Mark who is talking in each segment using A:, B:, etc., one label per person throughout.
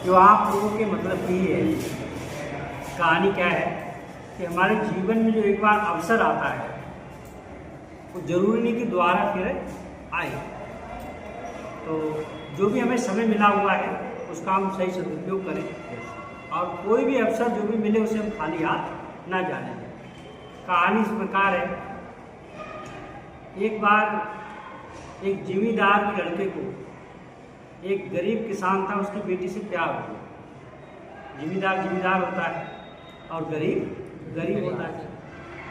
A: जो आप लोगों के मतलब की है। कहानी क्या है कि हमारे जीवन में जो एक बार अवसर आता है वो जरूरी नहीं कि दोबारा फिर आए। तो जो भी हमें समय मिला हुआ है उसका हम सही सदुपयोग करें और कोई भी अवसर जो भी मिले उसे हम खाली हाथ ना जाने दें। कहानी इस प्रकार है, एक बार एक जिम्मेदार के लड़के को एक गरीब किसान था, उसकी बेटी से प्यार हो गया। जिम्मेदार होता है और गरीब होता है।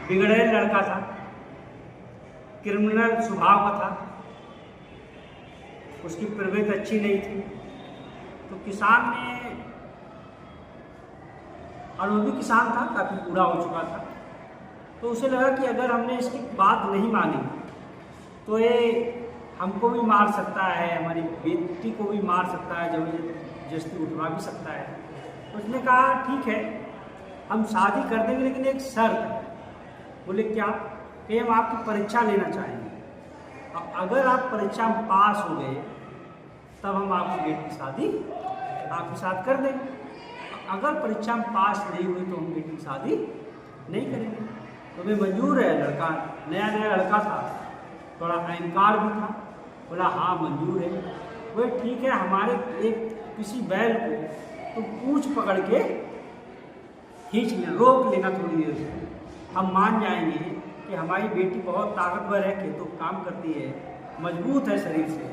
A: बिगड़ैल लड़का था, क्रिमिनल स्वभाव का था, उसकी प्रवृत्ति अच्छी नहीं थी। तो किसान ने, और वो भी किसान था, काफ़ी बूढ़ा हो चुका था, तो उसे लगा कि अगर हमने इसकी बात नहीं मानी तो ये हमको भी मार सकता है, हमारी बेटी को भी मार सकता है, जबरदस्ती उठवा भी सकता है। उसने कहा ठीक है हम शादी कर देंगे, लेकिन एक शर्त है। बोले क्या? कि हम आपकी परीक्षा लेना चाहेंगे और अगर आप परीक्षा में पास हो गए तब हम आपकी बेटी की शादी आपके साथ कर देंगे, अगर परीक्षा में पास नहीं हुई तो हम बेटी की शादी नहीं करेंगे। तो वे मंजूर है। लड़का नया लड़का था, थोड़ा अहंकार भी था, बोला हाँ मंजूर है। वो ठीक है, हमारे एक किसी बैल को तो पूंछ पकड़ के खींच लेना, रोक लेना थोड़ी देर से, हम मान जाएंगे कि हमारी बेटी बहुत ताकतवर है, खेतों का काम करती है, मजबूत है शरीर से,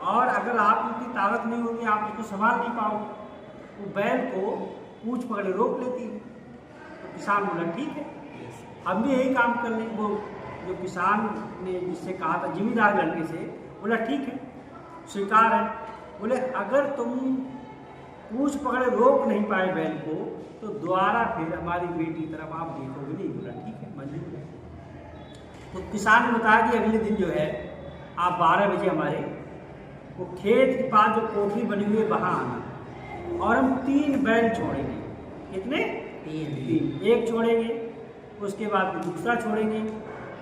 A: और अगर आप उनकी ताकत नहीं होगी आप उसको संभाल नहीं पाओगे। वो बैल को पूंछ पकड़े रोक लेती है। तो किसान बोला ठीक है हम भी यही काम कर लेंगे। वो जो किसान ने जिससे कहा था जिम्मेदार लड़के से, बोला ठीक है स्वीकार है। बोले अगर तुम पूंछ पकड़े रोक नहीं पाए बैल को तो दोबारा फिर हमारी बेटी की तरफ आप देखोगे नहीं। बोला ठीक है मंजूर है। तो किसान ने बताया कि अगले दिन जो है आप 12 बजे हमारे वो खेत के पास जो कोठरी बनी हुई है वहाँ आना, और हम 3 बैल छोड़ेंगे। कितने? 3। एक छोड़ेंगे, उसके बाद दूसरा छोड़ेंगे,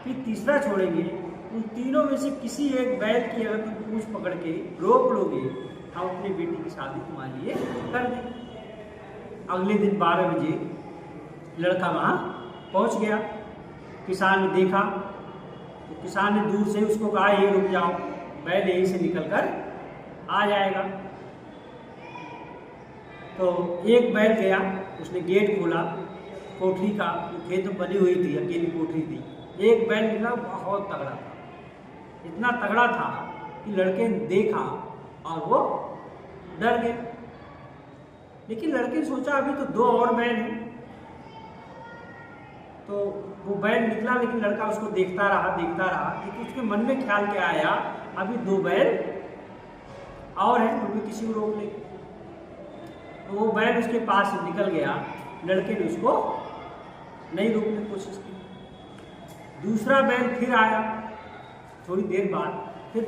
A: फिर तीसरा छोड़ेंगे। उन तीनों में से किसी एक बैल की अगर तुम पूंछ पकड़ के रोक लोगे हम अपनी बेटी की शादी तुम्हारे लिए कर देंगे। अगले दिन 12 बजे लड़का वहाँ पहुँच गया। किसान ने देखा तो किसान ने दूर से उसको कहा ये रुक जाओ, बैल यहीं से निकल कर आ जाएगा। तो एक बैल गया, उसने गेट खोला कोठरी का, जो खेत में बनी हुई थी, अकेली कोठरी थी। एक बैल निकला, बहुत तगड़ा था, इतना तगड़ा था कि लड़के ने देखा और वो डर गए। लेकिन लड़के ने सोचा अभी तो 2 और बैल हैं। तो वो बैल निकला, लेकिन लड़का उसको देखता रहा, लेकिन उसके मन में ख्याल क्या आया, अभी 2 बैल और हैं, तो भी किसी को रोक लेंगे। तो वो बैल उसके पास से निकल गया, लड़के ने उसको नहीं रोकने की कोशिश की। दूसरा बैल फिर आया, थोड़ी देर बाद फिर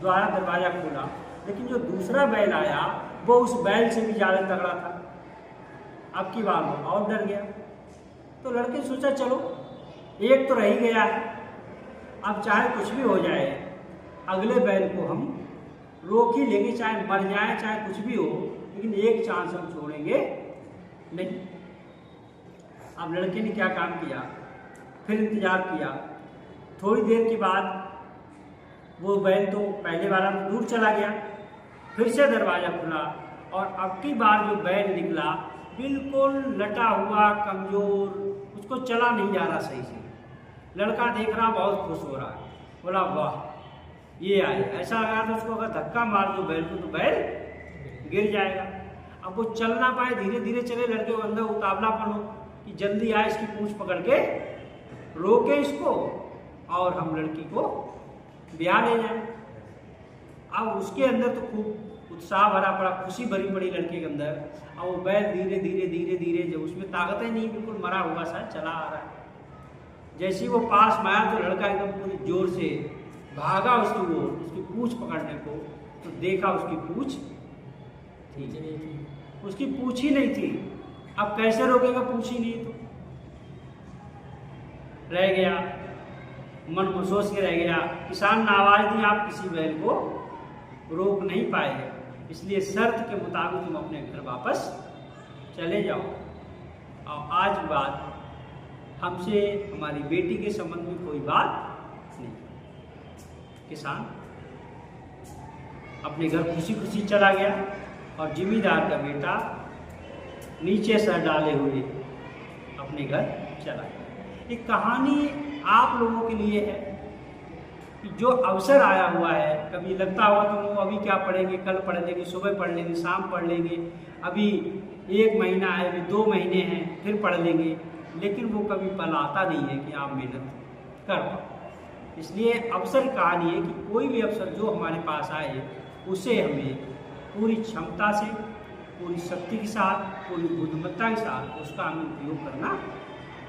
A: दोबारा दरवाजा खोला, लेकिन जो दूसरा बैल आया वो उस बैल से भी ज़्यादा तगड़ा था। अब की बार वो और डर गया। तो लड़के ने सोचा चलो एक तो रह ही गया है, अब चाहे कुछ भी हो जाए अगले बैल को हम रोक ही लेंगे, चाहे मर जाए चाहे कुछ भी हो, लेकिन एक चांस हम छोड़ेंगे नहीं। अब लड़के ने क्या काम किया, फिर इंतजार किया। थोड़ी देर के बाद वो बैल तो पहले वाला तो दूर चला गया, फिर से दरवाज़ा खुला और अब की बार जो बैल निकला बिल्कुल लटा हुआ, कमज़ोर, उसको चला नहीं जा रहा सही से। लड़का देख रहा, बहुत खुश हो रहा है, बोला वाह ये आए। ऐसा लगा था उसको अगर धक्का मार दो बैल को तो बैल गिर जाएगा। अब वो चल ना पाए, धीरे धीरे चले। लड़के को अंदर उतावलापन हो कि जल्दी आए, इसकी पूंछ पकड़ के रोके इसको और हम लड़की को ब्याह ले जाए। अब उसके अंदर तो खूब उत्साह भरा पड़ा, खुशी भरी पड़ी लड़के के अंदर। और वो बैल धीरे धीरे जब उसमें ताकत ही नहीं, बिल्कुल मरा हुआ सा चला आ रहा है। जैसे ही वो पास में आया तो लड़का एकदम पूरी जोर से भागा उसकी ओर, उसकी पूंछ पकड़ने को। तो देखा उसकी पूंछ थी, उसकी पूंछ ही नहीं थी। अब कैसे रोकेगा, पूंछ ही नहीं तो रह गया, मन को सोच के रह गया। किसान ने आवाज दी आप किसी बैल को रोक नहीं पाए, इसलिए शर्त के मुताबिक तुम अपने घर वापस चले जाओ। और आज बात हमसे हमारी बेटी के संबंध में कोई बात नहीं। किसान अपने घर खुशी खुशी चला गया और जिम्मेदार का बेटा नीचे सर डाले हुए अपने घर चला गया। एक कहानी आप लोगों के लिए है कि जो अवसर आया हुआ है, कभी लगता हुआ तुम लोग अभी क्या पढ़ेंगे, कल पढ़ लेंगे, सुबह पढ़ लेंगे, शाम पढ़ लेंगे, अभी 1 महीना है, अभी 2 महीने हैं, फिर पढ़ लेंगे, लेकिन वो कभी पल आता नहीं है कि आप मेहनत कर पाओ। इसलिए अवसर कहानी है कि कोई भी अवसर जो हमारे पास आए उसे हमें पूरी क्षमता से, पूरी शक्ति के साथ, पूरी बुद्धिमत्ता के साथ उसका हमें उपयोग करना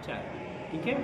A: चाहिए। ठीक है।